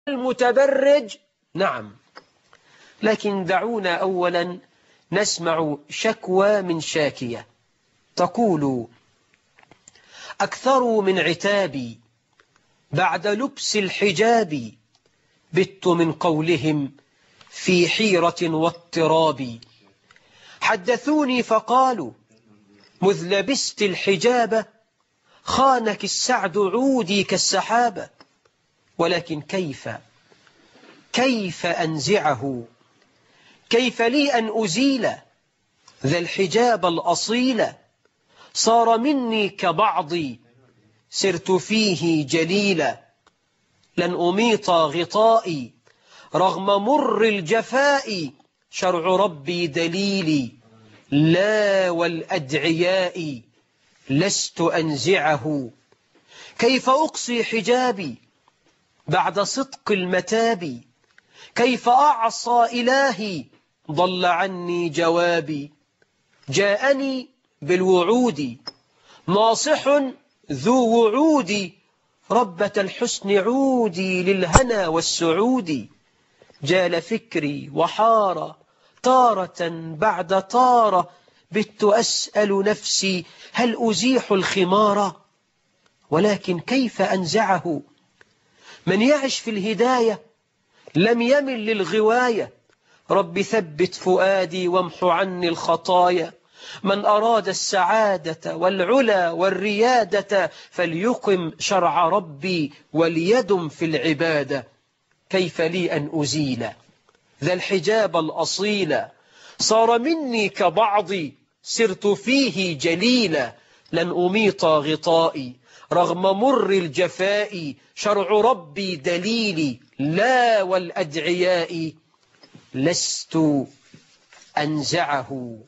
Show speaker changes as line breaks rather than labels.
المتبرج نعم، لكن دعونا أولا نسمع شكوى من شاكية تقول: أكثروا من عتابي بعد لبس الحجاب، بت من قولهم في حيرة واضطراب. حدثوني فقالوا: مذ لبست الحجاب خانك السعد عودي كالسحابة. ولكن كيف أنزعه؟ كيف لي أن أزيل ذا الحجاب الأصيل؟ صار مني كبعضي سرت فيه جليلا. لن أميط غطائي رغم مر الجفاء، شرع ربي دليلي لا والأدعياء لست أنزعه. كيف أقصي حجابي بعد صدق المتاب؟ كيف أعصى إلهي ضل عني جوابي؟ جاءني بالوعود ناصح ذو وعود، ربة الحسن عودي للهنا والسعود. جال فكري وحار تارة بعد تارة، بت أسأل نفسي هل أزيح الخمار؟ ولكن كيف أنزعه؟ من يعش في الهداية لم يمل للغواية. رب ثبت فؤادي وامح عني الخطايا. من أراد السعادة والعلا والريادة فليقم شرع ربي وليدم في العبادة. كيف لي أن أزيل ذا الحجاب الأصيل؟ صار مني كبعضي سرت فيه جليلا. لن أميط غطائي رغم مر الجفاء، شرع ربي دليلي لا والأدعياء لست أنزعه.